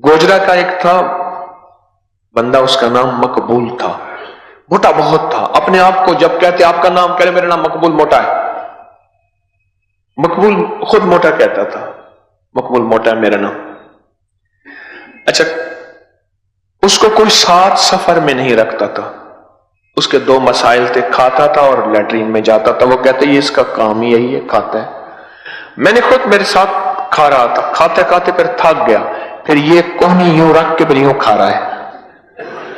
गोजरा का एक था बंदा, उसका नाम मकबूल था, मोटा बहुत था। अपने आप को जब कहते आपका नाम, कह रहे मेरा नाम मकबूल मोटा है। मकबूल खुद मोटा कहता था, मकबूल मोटा है मेरा नाम। अच्छा, उसको कोई साथ सफर में नहीं रखता था। उसके दो मसाइल थे, खाता था और लैट्रीन में जाता था। वो कहते ये इसका काम ही यही है, खाता है। मैंने खुद मेरे साथ खा रहा था, खाते खाते फिर थक गया, फिर ये कोहनी यूं रख के फिर यूं खा रहा है,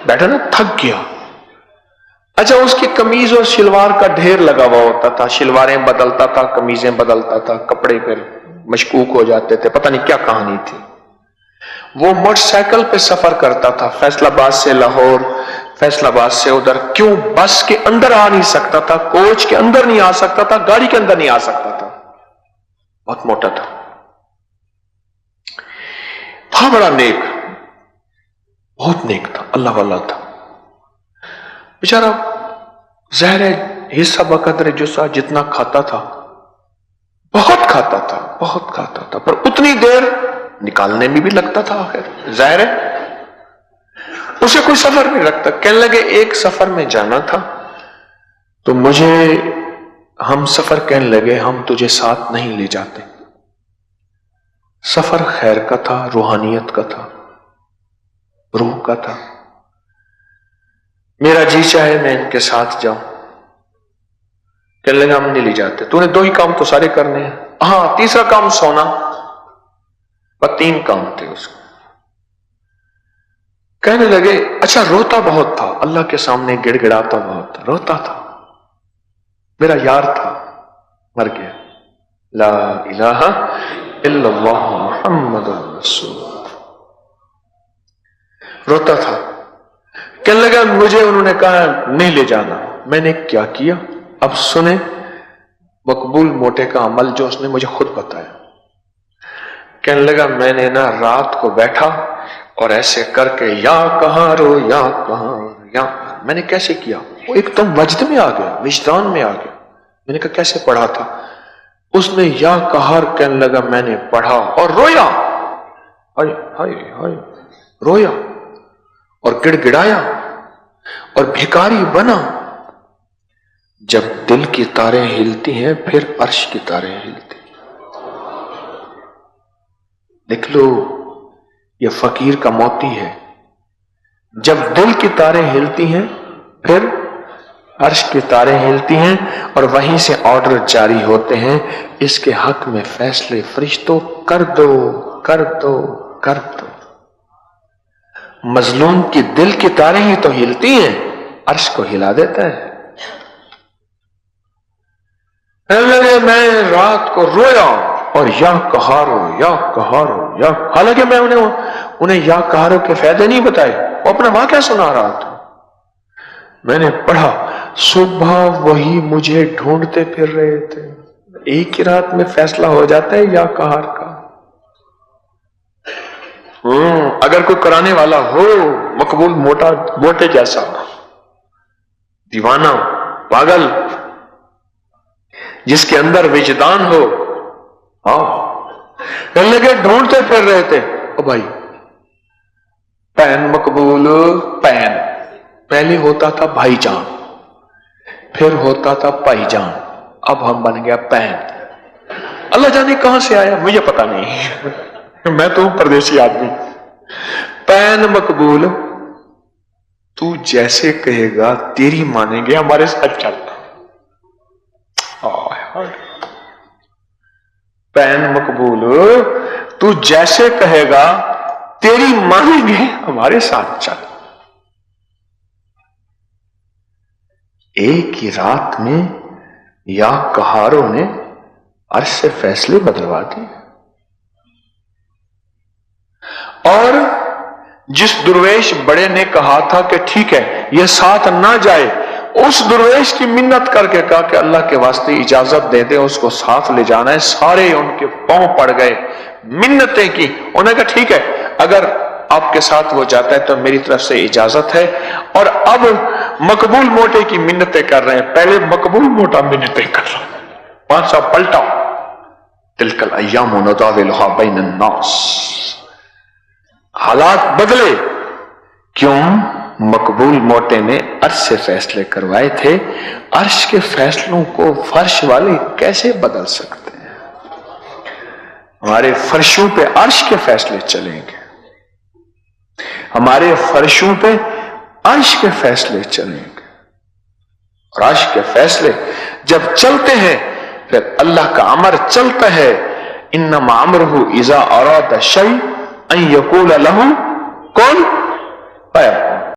बैठा ना, थक गया। अच्छा, उसकी कमीज और शलवार का ढेर लगा हुआ होता था, शलवारें बदलता था, कमीजें बदलता था, कपड़े फिर मशकूक हो जाते थे, पता नहीं क्या कहानी थी। वो मोटरसाइकिल पे सफर करता था, फैसलाबाद से लाहौर, फैसलाबाद से उधर। क्यों? बस के अंदर आ नहीं सकता था, कोच के अंदर नहीं आ सकता था, गाड़ी के अंदर नहीं आ सकता था, बहुत मोटा था बड़ा नेक, बहुत नेक था, अल्लाह वाला था बेचारा। जहर हिस्सा बकदर जुस्सा, जितना खाता था, बहुत खाता था, बहुत खाता था, पर उतनी देर निकालने में भी लगता था। आखिर जहर उसे कोई सफर नहीं रखता। कहने लगे एक सफर में जाना था तो मुझे हम सफर कहने लगे हम तुझे साथ नहीं ले जाते। सफर खैर का था, रूहानियत का था, रूह का था। मेरा जी चाहे मैं इनके साथ जाऊं। कहने लगे हम नहीं ले जाते, तूने दो ही काम तो सारे करने हैं। हाँ, तीसरा काम सोना, पर 3 काम थे उसको। कहने लगे अच्छा, रोता बहुत था, अल्लाह के सामने गिड़गिड़ाता बहुत था, रोता था। मेरा यार था, मर गया। ला इलाहा इल्लल्लाह मुहम्मदुर रसूलुल्लाह। रोता था। कहने लगा मुझे उन्होंने कहा नहीं ले जाना। मैंने क्या किया अब सुने, मकबूल मोटे का अमल जो उसने मुझे खुद बताया। कहने लगा मैंने ना रात को बैठा और ऐसे करके या कहां रो या कहां या, मैंने कैसे किया, वो एकदम वजद में आ गया, विजदान में आ गया। मैंने कहा कैसे पढ़ा था? उसने या कहर कहने लगा मैंने पढ़ा और रोया, हाय हाय हाय, रोया और गिड़गिड़ाया और भिखारी बना। जब दिल की तारें हिलती हैं फिर अर्श की तारें हिलती। देख लो, ये फकीर का मोती है। जब दिल की तारें हिलती हैं फिर अर्श की तारें हिलती हैं और वहीं से ऑर्डर जारी होते हैं, इसके हक में फैसले फरिश्तों कर दो कर दो कर दो। मजलूम की दिल की तारें ही तो हिलती हैं, अर्श को हिला देता है। लगे मैं रात को रोया और या कहारो या कहारो या, हालांकि मैं उन्हें या कहारो के फायदे नहीं बताए, वो अपना वाकया सुना रहा था। मैंने पढ़ा, सुबह वही मुझे ढूंढते फिर रहे थे। एक ही रात में फैसला हो जाता है या कहार का। अगर कोई कराने वाला हो, मकबूल मोटे जैसा दीवाना पागल, जिसके अंदर विजदान हो, लगे ढूंढते फिर रहे थे। ओ भाई, पैन मकबूल पैन, पहले होता था भाईजान, फिर होता था भाईजान, अब हम बन गया पैन। अल्लाह जाने कहां से आया, मुझे पता नहीं मैं तो परदेसी आदमी। पैन मकबूल, तू जैसे कहेगा तेरी मानेंगे, हमारे साथ चलना। पैन मकबूल, तू जैसे कहेगा तेरी मानेंगे, हमारे साथ चल। एक ही रात में या कहारों ने अर्श से फैसले बदलवा दिए। और जिस दुर्वेश बड़े ने कहा था कि ठीक है ये साथ ना जाए, उस दुर्वेश की मिन्नत करके कहा कि अल्लाह के वास्ते इजाजत दे दे, उसको साथ ले जाना है। सारे उनके पांव पड़ गए, मिन्नतें की। उन्होंने कहा ठीक है, अगर आपके साथ वो जाता है तो मेरी तरफ से इजाजत है। और अब मकबूल मोटे की मिन्नतें कर रहे हैं, पहले मकबूल मोटा मिन्नतें कर रहा है। 5 साल पलटा, तिलकल अय्यामु नुदाविलुहा बैनन नास। हालात बदले। क्यों? मकबूल मोटे ने अर्श से फैसले करवाए थे, अर्श के फैसलों को फर्श वाले कैसे बदल सकते हैं? हमारे फर्शों पे अर्श के फैसले चलेंगे, हमारे फर्शों पे अर्श के फैसले चलेंगे। और अर्श के फैसले जब चलते हैं फिर अल्लाह का अमर चलता है, इन्नमा अमरुहु इज़ा अरादा शै अन यक़ूल लहू कुन फयकून।